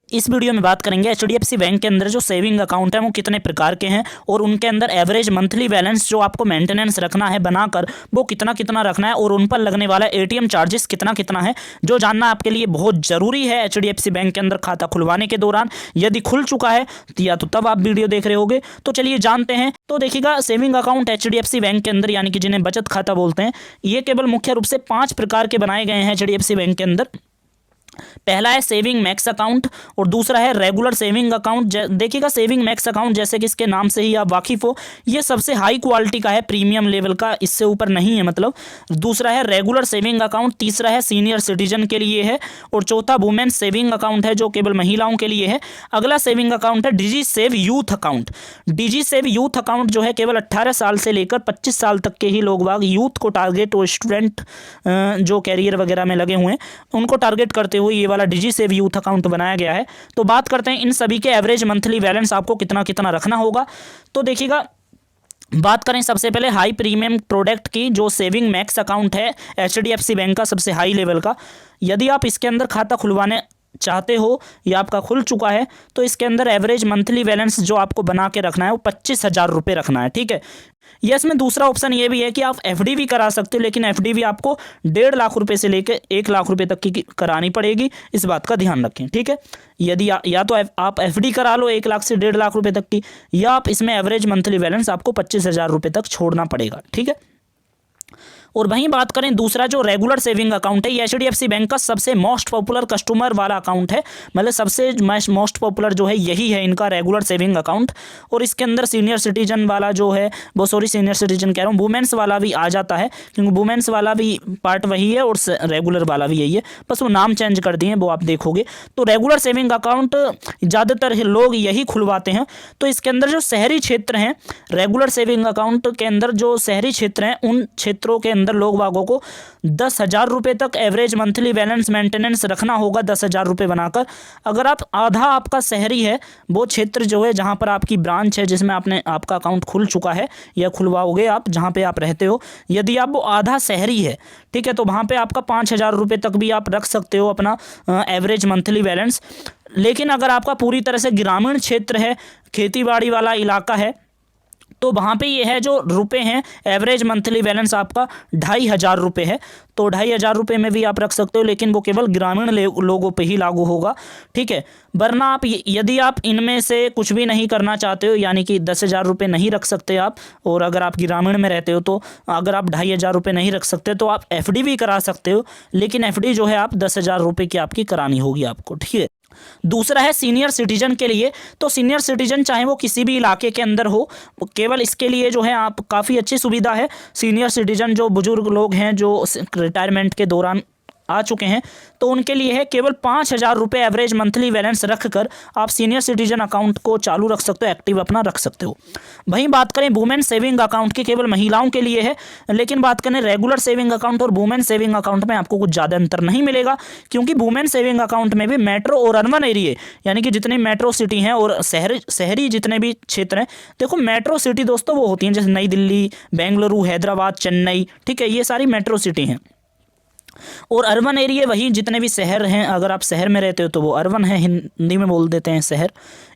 इस वीडियो में बात करेंगे एचडीएफसी बैंक के अंदर जो सेविंग अकाउंट है वो कितने प्रकार के हैं और उनके अंदर एवरेज मंथली बैलेंस जो आपको मेंटेनेंस रखना है बनाकर वो कितना कितना रखना है और उन पर लगने वाला एटीएम चार्जेस कितना कितना है, जो जानना आपके लिए बहुत ज़रूरी है एचडीएफसी बैंक के अंदर खाता खुलवाने के दौरान। यदि खुल चुका है या तो तब आप वीडियो देख रहे होगे, तो चलिए जानते हैं। तो देखिएगा, सेविंग अकाउंट एचडीएफसी बैंक के अंदर यानी कि जिन्हें बचत खाता बोलते हैं, ये केवल मुख्य रूप से 5 प्रकार के बनाए गए हैं एचडीएफसी बैंक के अंदर। पहला है सेविंग मैक्स अकाउंट और दूसरा है रेगुलर सेविंग अकाउंट। देखिएगा, सेविंग मैक्स अकाउंट जैसे कि इसके नाम से ही आप वाकिफ हो, ये सबसे हाई क्वालिटी का है, प्रीमियम लेवल का, इससे ऊपर नहीं है मतलब। दूसरा है रेगुलर सेविंग अकाउंट, तीसरा है सीनियर सिटीजन के लिए है और चौथा वुमेन सेविंग अकाउंट है जो केवल महिलाओं के लिए है। अगला सेविंग अकाउंट है डिजी सेव यूथ अकाउंट। डिजी सेव यूथ अकाउंट जो है केवल 18 साल से लेकर 25 साल तक के ही लोग बाग यूथ को टारगेट और स्टूडेंट जो कैरियर वगैरह में लगे हुए हैं उनको टारगेट करते हुए ये वाला डिजी सेव यूथ अकाउंट बनाया गया है। तो बात करते हैं इन सभी के एवरेज मंथली बैलेंस आपको कितना कितना रखना होगा। तो देखिएगा, बात करें सबसे पहले हाई प्रीमियम प्रोडक्ट की, जो सेविंग मैक्स अकाउंट है एचडीएफसी बैंक का सबसे हाई लेवल का। यदि आप इसके अंदर खाता खुलवाने चाहते हो या आपका खुल चुका है तो इसके अंदर एवरेज मंथली बैलेंस जो आपको बना के रखना है वो 25,000 रुपये रखना है। ठीक है, ये इसमें दूसरा ऑप्शन ये भी है कि आप एफडी भी करा सकते हो, लेकिन एफडी भी आपको 1.5 लाख रुपए से लेकर 1 लाख रुपए तक की करानी पड़ेगी, इस बात का ध्यान रखें। ठीक है, यदि या तो आप एफडी करा लो 1 लाख से 1.5 लाख रुपए तक की, या आप इसमें एवरेज मंथली बैलेंस आपको 25,000 रुपये तक छोड़ना पड़ेगा। ठीक है, और वहीं बात करें दूसरा जो रेगुलर सेविंग अकाउंट है, ये एचडीएफसी बैंक का सबसे मोस्ट पॉपुलर कस्टमर वाला अकाउंट है, मतलब सबसे मोस्ट पॉपुलर जो है यही है इनका रेगुलर सेविंग अकाउंट। और इसके अंदर सीनियर सिटीजन वाला जो है वो, सीनियर सिटीजन कह रहा हूँ, वुमेन्स वाला भी आ जाता है, क्योंकि वुमेन्स वाला भी पार्ट वही है और रेगुलर वाला भी यही है, बस वो नाम चेंज कर दिए, वो आप देखोगे। तो रेगुलर सेविंग अकाउंट ज़्यादातर लोग यही खुलवाते हैं। तो इसके अंदर जो शहरी क्षेत्र हैं, रेगुलर सेविंग अकाउंट के अंदर जो शहरी क्षेत्र हैं, उन क्षेत्रों के अंदर लोग बागों को 10,000 रुपये तक एवरेज मंथली बैलेंस मेंटेनेंस रखना होगा, 10,000 रुपये बनाकर। अगर आप आधा आपका शहरी है, वो क्षेत्र जो है जहां पर आपकी ब्रांच है जिसमें आपका अकाउंट खुल चुका है या खुलवाओगे आप, जहां पे आप रहते हो, यदि आप वो आधा शहरी है, ठीक है, तो वहां पे आपका 5,000 रुपये तक भी आप रख सकते हो अपना एवरेज मंथली बैलेंस। लेकिन अगर आपका पूरी तरह से ग्रामीण क्षेत्र है, खेती बाड़ी वाला इलाका है, तो वहाँ पे ये है जो रुपए हैं, एवरेज मंथली बैलेंस आपका 2,500 रुपये है। तो 2,500 रुपये में भी आप रख सकते हो, लेकिन वो केवल ग्रामीण लोगों पे ही लागू होगा। ठीक है, वरना आप यदि आप इनमें से कुछ भी नहीं करना चाहते हो, यानी कि 10,000 रुपये नहीं रख सकते आप, और अगर आप ग्रामीण में रहते हो तो अगर आप 2,500 रुपये नहीं रख सकते तो आप एफडी भी करा सकते हो, लेकिन एफडी जो है आप 10,000 रुपये की आपकी करानी होगी आपको। ठीक है, दूसरा है सीनियर सिटीजन के लिए। तो सीनियर सिटीजन चाहे वो किसी भी इलाके के अंदर हो, केवल इसके लिए जो है आप काफ़ी अच्छी सुविधा है। सीनियर सिटीजन जो बुजुर्ग लोग हैं जो रिटायरमेंट के दौरान आ चुके हैं, तो उनके लिए है केवल 5,000 रुपये एवरेज मंथली बैलेंस रखकर आप सीनियर सिटीजन अकाउंट को चालू रख सकते हो, एक्टिव अपना रख सकते हो। वहीं बात करें वुमेन सेविंग अकाउंट की, केवल महिलाओं के लिए है। लेकिन बात करें रेगुलर सेविंग अकाउंट और वुमेन सेविंग अकाउंट में आपको कुछ ज़्यादा अंतर नहीं मिलेगा, क्योंकि वुमेन सेविंग अकाउंट में भी मेट्रो और अर्बन एरिया, यानी कि जितनी मेट्रो सिटी हैं और शहरी जितने भी क्षेत्र हैं, देखो मेट्रो सिटी दोस्तों वो होती हैं जैसे नई दिल्ली, बेंगलुरु, हैदराबाद, चेन्नई, ठीक है, ये सारी मेट्रो सिटी हैं। और अर्बन एरिया वही जितने भी शहर हैं, अगर आप शहर में रहते हो तो वो अर्बन है, हिंदी में बोल देते हैं शहर,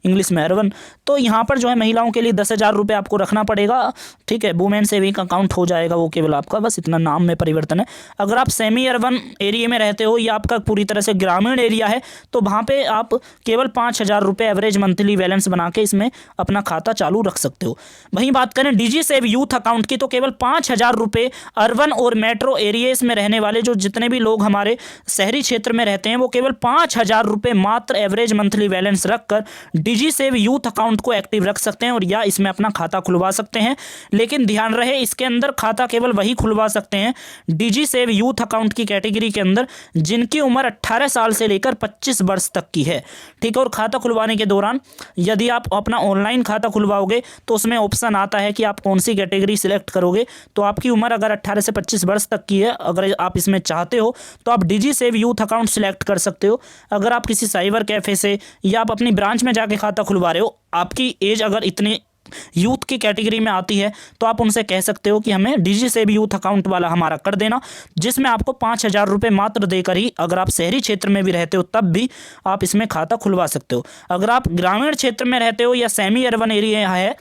इंग्लिश में अर्बन। तो यहाँ पर जो है महिलाओं के लिए 10,000 रुपये आपको रखना पड़ेगा। ठीक है, वुमेन सेविंग अकाउंट हो जाएगा वो केवल आपका, बस इतना नाम में परिवर्तन है। अगर आप सेमी अर्बन एरिया में रहते हो या आपका पूरी तरह से ग्रामीण एरिया है, तो वहाँ पर आप केवल 5,000 रुपये एवरेज मंथली बैलेंस बना के इसमें अपना खाता चालू रख सकते हो। वहीं बात करें डिजी सेव यूथ अकाउंट की, तो केवल 5,000 रुपये अर्बन और मेट्रो एरियाज में रहने वाले जो जितने भी लोग हमारे शहरी क्षेत्र में रहते हैं, वो केवल 5,000 रुपये मात्र एवरेज मंथली बैलेंस रखकर डिजी सेव यूथ अकाउंट को एक्टिव रख सकते हैं और या इसमें अपना खाता खुलवा सकते हैं। लेकिन ध्यान रहे, इसके अंदर खाता केवल वही खुलवा सकते हैं डिजी सेव यूथ अकाउंट की कैटेगरी के अंदर जिनकी उम्र 18 साल से लेकर 25 वर्ष तक की है। ठीक है, और खाता खुलवाने के दौरान यदि आप अपना ऑनलाइन खाता खुलवाओगे तो उसमें ऑप्शन आता है कि आप कौन सी कैटेगरी सिलेक्ट करोगे। तो आपकी उम्र अगर 18 से 25 वर्ष तक की है, अगर आप इसमें चाहते हो तो आप डिजी सेव यूथ अकाउंट सिलेक्ट कर सकते हो। अगर आप किसी साइबर कैफे से या आप अपनी ब्रांच में जाके खाता खुलवा रहे हो, आपकी एज अगर इतनी यूथ की कैटेगरी में आती है तो आप उनसे कह सकते हो कि हमें डिजी सेव यूथ अकाउंट वाला हमारा कर देना, जिसमें आपको 5,000 रुपये मात्र देकर ही, अगर आप शहरी क्षेत्र में भी रहते हो तब भी आप इसमें खाता खुलवा सकते हो। अगर आप ग्रामीण क्षेत्र में रहते हो या सेमी अर्बन एरिया है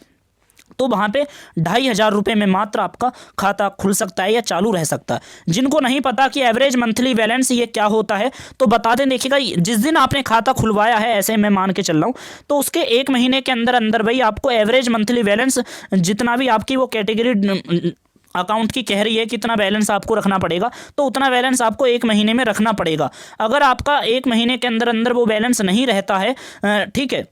तो वहाँ पे 2,500 रुपये में मात्र आपका खाता खुल सकता है या चालू रह सकता है। जिनको नहीं पता कि एवरेज मंथली बैलेंस ये क्या होता है तो बता दें, देखिएगा जिस दिन आपने खाता खुलवाया है, ऐसे मैं मान के चल रहा हूँ, तो उसके 1 महीने के अंदर अंदर भाई आपको एवरेज मंथली बैलेंस जितना भी आपकी वो कैटेगरी अकाउंट की कह रही है कितना बैलेंस आपको रखना पड़ेगा, तो उतना बैलेंस आपको 1 महीने में रखना पड़ेगा। अगर आपका 1 महीने के अंदर अंदर वो बैलेंस नहीं रहता है, ठीक है,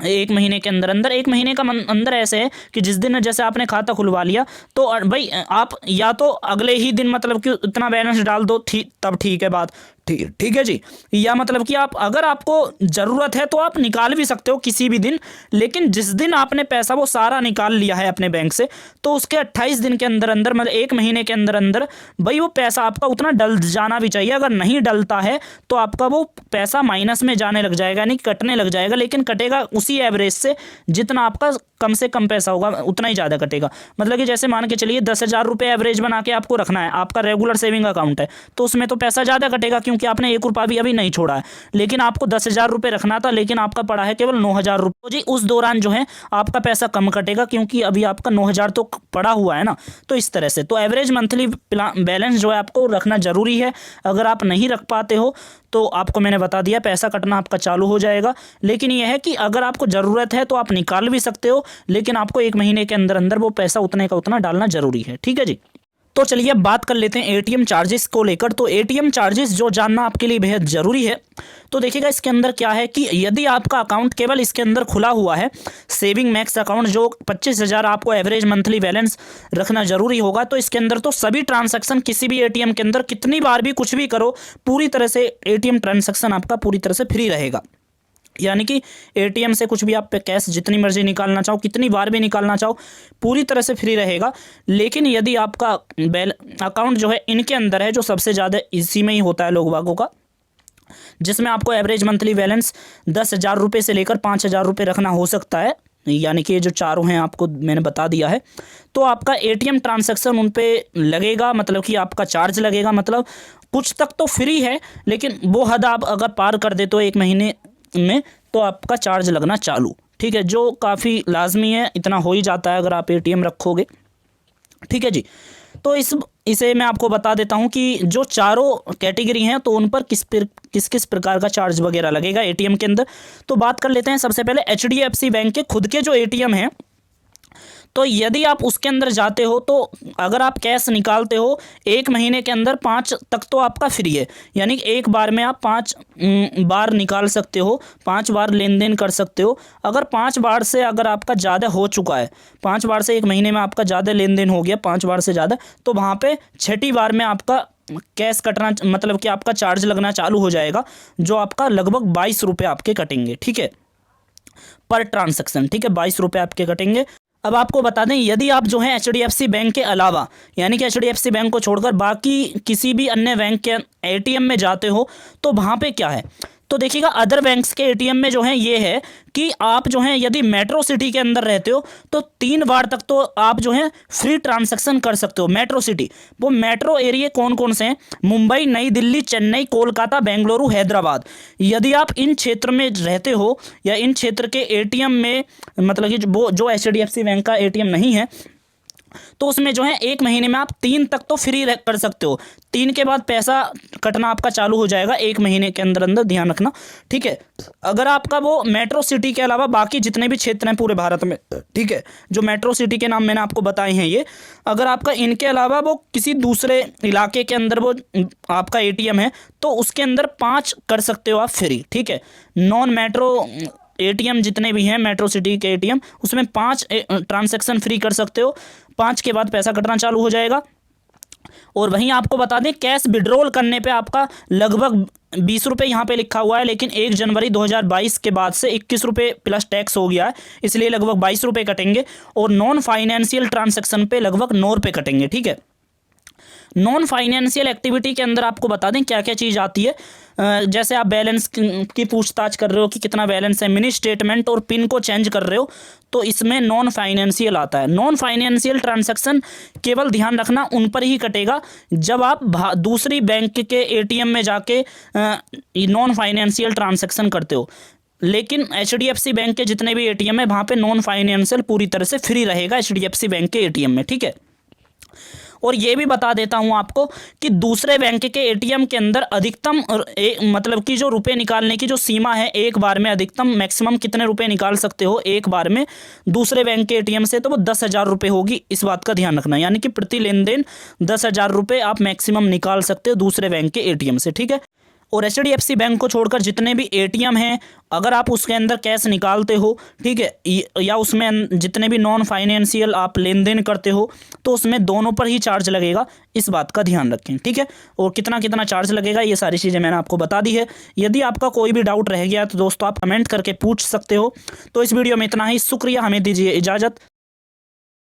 1 महीने के अंदर अंदर, 1 महीने का अंदर ऐसे है कि जिस दिन जैसे आपने खाता खुलवा लिया तो भाई आप या तो अगले ही दिन मतलब कि इतना बैलेंस डाल दो, तब ठीक है बात, ठीक है जी, या मतलब कि आप अगर आपको ज़रूरत है तो आप निकाल भी सकते हो किसी भी दिन, लेकिन जिस दिन आपने पैसा वो सारा निकाल लिया है अपने बैंक से तो उसके 28 दिन के अंदर अंदर मतलब 1 महीने के अंदर अंदर भाई वो पैसा आपका उतना डल जाना भी चाहिए। अगर नहीं डलता है तो आपका वो पैसा माइनस में जाने लग जाएगा, यानी कटने लग जाएगा, लेकिन कटेगा उसी एवरेज से जितना आपका कम से कम पैसा होगा उतना ही ज़्यादा कटेगा। मतलब कि जैसे मान के चलिए 10,000 रुपये एवरेज बना के आपको रखना है, आपका रेगुलर सेविंग अकाउंट है तो उसमें तो पैसा ज़्यादा कटेगा क्योंकि आपने 1 रुपया भी अभी नहीं छोड़ा है, लेकिन आपको 10,000 रुपये रखना था लेकिन आपका पड़ा है केवल 9,000 रुपये। तो जी उस दौरान जो है आपका पैसा कम कटेगा क्योंकि अभी आपका 9,000 तो पड़ा हुआ है ना। तो इस तरह से तो एवरेज मंथली बैलेंस जो है आपको रखना ज़रूरी है। अगर आप नहीं रख पाते हो तो आपको मैंने बता दिया पैसा कटना आपका चालू हो जाएगा, लेकिन यह है कि अगर आपको ज़रूरत है तो आप निकाल भी सकते हो, लेकिन आपको 1 महीने के अंदर अंदर वो पैसा उतने का उतना डालना ज़रूरी है। ठीक है जी, तो चलिए अब बात कर लेते हैं एटीएम चार्जेस को लेकर। तो एटीएम चार्जेस जो जानना आपके लिए बेहद ज़रूरी है। तो देखिएगा इसके अंदर क्या है कि यदि आपका अकाउंट केवल इसके अंदर खुला हुआ है सेविंग मैक्स अकाउंट जो 25,000 आपको एवरेज मंथली बैलेंस रखना ज़रूरी होगा, तो इसके अंदर तो सभी ट्रांजैक्शन किसी भी एटीएम के अंदर कितनी बार भी कुछ भी करो पूरी तरह से एटीएम ट्रांजैक्शन आपका पूरी तरह से फ्री रहेगा। यानी कि एटीएम से कुछ भी आप पे कैश जितनी मर्जी निकालना चाहो कितनी बार भी निकालना चाहो पूरी तरह से फ्री रहेगा। लेकिन यदि आपका अकाउंट जो है इनके अंदर है जो सबसे ज़्यादा इसी में ही होता है लोग बागों का, जिसमें आपको एवरेज मंथली बैलेंस 10,000 रुपये से लेकर 5,000 रुपये रखना हो सकता है, यानी कि ये जो चारों हैं आपको मैंने बता दिया है, तो आपका एटीएम ट्रांजैक्शन उन पे लगेगा, मतलब कि आपका चार्ज लगेगा। मतलब कुछ तक तो फ्री है लेकिन वो हद आप अगर पार कर दे तो 1 महीने में तो आपका चार्ज लगना चालू, ठीक है, जो काफ़ी लाजमी है, इतना हो ही जाता है अगर आप एटीएम रखोगे। ठीक है जी, तो इसे मैं आपको बता देता हूं कि जो चारों कैटेगरी हैं तो उन पर किस किस प्रकार का चार्ज वगैरह लगेगा एटीएम के अंदर। तो बात कर लेते हैं सबसे पहले एचडीएफसी बैंक के खुद के जो एटीएम हैं, तो यदि आप उसके अंदर जाते हो तो अगर आप कैश निकालते हो 1 महीने के अंदर 5 तक तो आपका फ्री है, यानी कि एक बार में आप 5 बार निकाल सकते हो, 5 बार लेन देन कर सकते हो। अगर 5 बार से अगर आपका ज़्यादा हो चुका है, 5 बार से 1 महीने में आपका ज़्यादा लेन देन हो गया, 5 बार से ज़्यादा, तो वहाँ पे 6ठी बार में आपका कैश कटना मतलब कि आपका चार्ज लगना चालू हो जाएगा, जो आपका लगभग 22 रुपये आपके कटेंगे। ठीक है, पर ट्रांजैक्शन, ठीक है, 22 रुपये आपके कटेंगे। अब आपको बता दें यदि आप जो है एचडीएफसी बैंक के अलावा यानी कि एचडीएफसी बैंक को छोड़कर बाकी किसी भी अन्य बैंक के एटीएम में जाते हो तो वहाँ पे क्या है, तो देखिएगा अदर बैंक्स के एटीएम में जो है ये है कि आप जो है यदि मेट्रो सिटी के अंदर रहते हो तो 3 बार तक तो आप जो है फ्री ट्रांजैक्शन कर सकते हो। मेट्रो सिटी, वो मेट्रो एरिया कौन कौन से हैं? मुंबई, नई दिल्ली, चेन्नई, कोलकाता, बेंगलुरु, हैदराबाद। यदि आप इन क्षेत्र में रहते हो या इन क्षेत्र के एटीएम में मतलब कि जो एचडीएफसी बैंक का एटीएम नहीं है तो उसमें जो है 1 महीने में आप 3 तक तो फ्री कर सकते हो। 3 के बाद पैसा कटना आपका चालू हो जाएगा 1 महीने के अंदर अंदर, ध्यान रखना। ठीक है, अगर आपका वो मेट्रो सिटी के अलावा बाकी जितने भी क्षेत्र हैं पूरे भारत में, ठीक है, जो मेट्रो सिटी के नाम मैंने आपको बताए हैं ये, अगर आपका इनके अलावा वो किसी दूसरे इलाके के अंदर वो आपका एटीएम है तो उसके अंदर 5 कर सकते हो आप फ्री। ठीक है, नॉन मेट्रो एटीएम जितने भी हैं मेट्रो सिटी के एटीएम उसमें 5 ट्रांजैक्शन फ्री कर सकते हो, 5 के बाद पैसा कटना चालू हो जाएगा। और वहीं आपको बता दें कैश विड्रॉल करने पे आपका लगभग 20 रुपये यहाँ पे लिखा हुआ है, लेकिन 1 जनवरी 2022 के बाद से 21 रुपये प्लस टैक्स हो गया है, इसलिए लगभग 22 रुपये कटेंगे। और नॉन फाइनेंशियल ट्रांजैक्शन पे लगभग 9 रुपये कटेंगे। ठीक है, नॉन फाइनेंशियल एक्टिविटी के अंदर आपको बता दें क्या क्या चीज़ आती है। जैसे आप बैलेंस की पूछताछ कर रहे हो कि कितना बैलेंस है, मिनी स्टेटमेंट और पिन को चेंज कर रहे हो, तो इसमें नॉन फाइनेंशियल आता है। नॉन फाइनेंशियल ट्रांजैक्शन केवल ध्यान रखना उन पर ही कटेगा जब आप दूसरी बैंक के एटीएम में जाके नॉन फाइनेंशियल ट्रांजैक्शन करते हो। लेकिन HDFC बैंक के जितने भी एटीएम है वहाँ पे नॉन फाइनेंशियल पूरी तरह से फ्री रहेगा HDFC बैंक के एटीएम में, ठीक है। और ये भी बता देता हूँ आपको कि दूसरे बैंक के एटीएम के अंदर अधिकतम मतलब कि जो रुपए निकालने की जो सीमा है, एक बार में अधिकतम मैक्सिमम कितने रुपए निकाल सकते हो एक बार में दूसरे बैंक के एटीएम से, तो वो 10,000 रुपये होगी। इस बात का ध्यान रखना, यानी कि प्रति लेन देन 10,000 रुपये आप मैक्सिमम निकाल सकते हो दूसरे बैंक के एटीएम से, ठीक है। और HDFC बैंक को छोड़कर जितने भी एटीएम हैं, अगर आप उसके अंदर कैश निकालते हो, ठीक है, या उसमें जितने भी नॉन फाइनेंशियल आप लेन देन करते हो, तो उसमें दोनों पर ही चार्ज लगेगा। इस बात का ध्यान रखें, ठीक है। और कितना कितना चार्ज लगेगा ये सारी चीज़ें मैंने आपको बता दी है। यदि आपका कोई भी डाउट रह गया तो दोस्तों आप कमेंट करके पूछ सकते हो। तो इस वीडियो में इतना ही, शुक्रिया, हमें दीजिए इजाज़त।